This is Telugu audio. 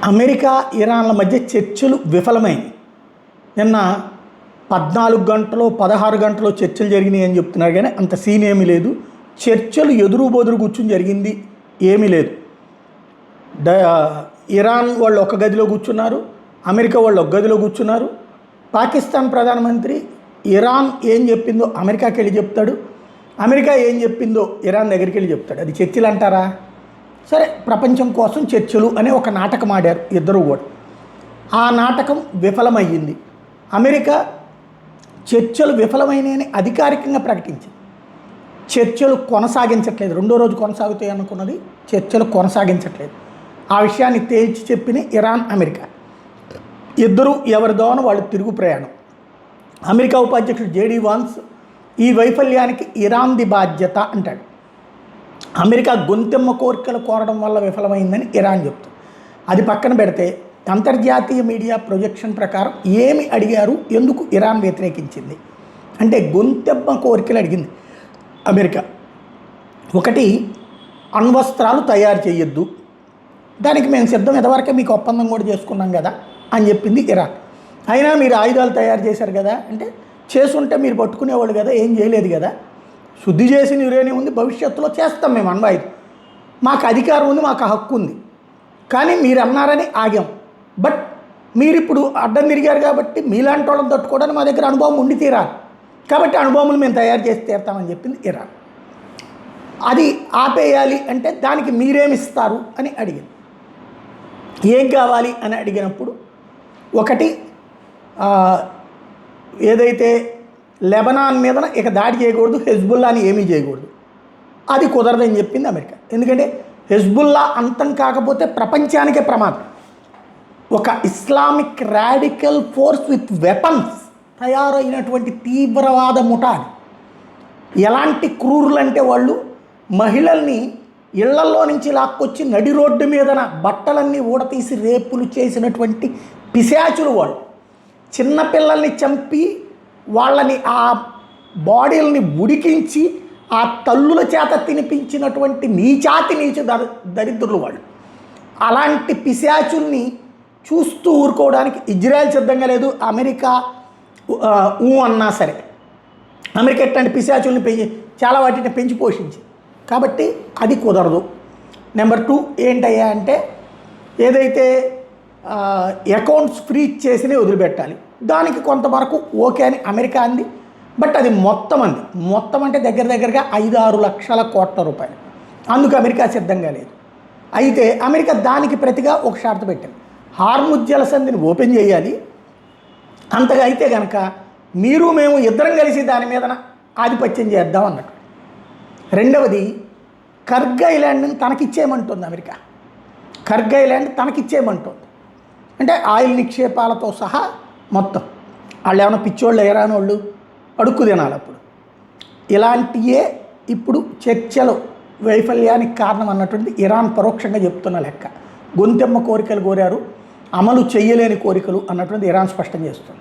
అమెరికా ఇరాన్ల మధ్య చర్చలు విఫలమైంది. నిన్న 14 గంటలు 16 గంటలు చర్చలు జరిగినాయి అని చెప్తున్నారు, కానీ అంత సీన్ ఏమీ లేదు. చర్చలు ఎదురు బొదురు కూర్చుని జరిగింది ఏమీ లేదు. ఇరాన్ వాళ్ళు ఒక గదిలో కూర్చున్నారు, అమెరికా వాళ్ళు ఒక గదిలో కూర్చున్నారు. పాకిస్తాన్ ప్రధానమంత్రి ఇరాన్ ఏం చెప్పిందో అమెరికాకి వెళ్ళి చెప్తాడు, అమెరికా ఏం చెప్పిందో ఇరాన్ దగ్గరికి వెళ్ళి చెప్తాడు. అది చర్చలు అంటారా? సరే, ప్రపంచం కోసం చర్చలు అనే ఒక నాటకం ఆడారు ఇద్దరు కూడా. ఆ నాటకం విఫలమయ్యింది. అమెరికా చర్చలు విఫలమైనని అధికారికంగా ప్రకటించింది. చర్చలు కొనసాగించట్లేదు, రెండో రోజు కొనసాగుతాయి అనుకున్నది, చర్చలు కొనసాగించట్లేదు. ఆ విషయాన్ని తేల్చి చెప్పిన ఇరాన్ అమెరికా ఇద్దరు ఎవరి దోన వాళ్ళు తిరుగు ప్రయాణం. అమెరికా ఉపాధ్యక్షుడు జేడీ వాన్స్ ఈ వైఫల్యానికి ఇరాన్ది బాధ్యత అంటాడు. అమెరికా గొంతెమ్మ కోరికలు కోరడం వల్ల విఫలమైందని ఇరాన్ చెప్తుంది. అది పక్కన పెడితే అంతర్జాతీయ మీడియా ప్రొజెక్షన్ ప్రకారం ఏమి అడిగారు, ఎందుకు ఇరాన్ వ్యతిరేకించింది అంటే గొంతెమ్మ కోరికలు అడిగింది అమెరికా. ఒకటి, అణ్వస్త్రాలు తయారు చేయొద్దు, దానికి మేము సిద్ధం, ఇంతవరకే మీకు ఒప్పందం కూడా చేసుకున్నాం కదా అని చెప్పింది ఇరాన్. అయినా మీరు ఆయుధాలు తయారు చేశారు కదా అంటే, చేసుంటే మీరు పట్టుకునేవాళ్ళు కదా, ఏం చేయలేదు కదా, శుద్ధి చేసిన యురేనియం ఉంది, భవిష్యత్తులో చేస్తాం మేము అణ్వాయుధం, మాకు అధికారం ఉంది, మాకు హక్కు ఉంది, కానీ మీరు అన్నారని ఆగాం. బట్ మీరు ఇప్పుడు అడ్డం తిరిగారు కాబట్టి మీలాంటి వాళ్ళని తట్టుకోవడానికి మా దగ్గర అనుభవం ఉండి తీరాలి, కాబట్టి అణుబాంబులు మేము తయారు చేసి తీరుతామని చెప్పింది ఇరాన్. అది ఆపేయాలి అంటే దానికి మీరేమిస్తారు అని అడిగింది. ఏం కావాలి అని అడిగినప్పుడు ఒకటి, ఏదైతే లెబనాన్ మీద ఇక దాడి చేయకూడదు, హెజ్బుల్లాని ఏమీ చేయకూడదు, అది కుదరదని చెప్పింది అమెరికా. ఎందుకంటే హెజ్బుల్లా అంతం కాకపోతే ప్రపంచానికే ప్రమాదం. ఒక Islamic radical force with weapons తయారైనటువంటి తీవ్రవాద ముఠాని. ఎలాంటి క్రూరులంటే వాళ్ళు మహిళల్ని ఇళ్లల్లో నుంచి లాక్కొచ్చి నడి రోడ్డు మీదన బట్టలన్నీ ఊడతీసి రేపులు చేసినటువంటి పిశాచులు వాళ్ళు. చిన్నపిల్లల్ని చంపి వాళ్ళని ఆ బాడీలని ఉడికించి ఆ తల్లుల చేత తినిపించినటువంటి నీచాతి దరిద్రులు వాళ్ళు. అలాంటి పిశాచుల్ని చూస్తూ ఊరుకోవడానికి ఇజ్రాయెల్ సిద్ధంగా లేదు. అమెరికా అన్నా సరే, అమెరికా ఎట్లాంటి పిశాచుల్ని చాలా వాటిని పెంచి పోషించి, కాబట్టి అది కుదరదు. నెంబర్ 2 ఏంటయ్యా అంటే, ఏదైతే అకౌంట్స్ ఫ్రీజ్ చేసినవి వదిలిపెట్టాలి, దానికి కొంతవరకు ఓకే అని అమెరికా అంది. బట్ అది మొత్తం అంటే దగ్గరగా 5-6 లక్షల కోట్ల రూపాయలు. అందుకు అమెరికా సిద్ధంగా లేదు. అయితే అమెరికా దానికి ప్రతిగా ఒక షరతు పెట్టింది, హార్ముజ్ జలసంధిని ఓపెన్ చేయాలి, అంతగా అయితే కనుక మీరు మేము ఇద్దరం కలిసి దాని మీద ఆధిపత్యం చేద్దాం అన్నట్టు. రెండవది, కర్గ్ ఐలాండ్ని తనకిచ్చేయమంటుంది అమెరికా. కర్గ్ ఐలాండ్ తనకిచ్చేయమంటుంది అంటే ఆయిల్ నిక్షేపాలతో సహా మొత్తం. వాళ్ళు ఏమైనా పిచ్చోళ్ళు ఎరాని వాళ్ళు అడుక్కు తినాలి. అప్పుడు ఇలాంటియే ఇప్పుడు చర్చలు వైఫల్యానికి కారణం అన్నటువంటి ఇరాన్ పరోక్షంగా చెప్తున్న లెక్క. గొంతెమ్మ కోరికలు కోరారు, అమలు చేయలేని కోరికలు అన్నటువంటి ఇరాన్ స్పష్టం చేస్తుంది.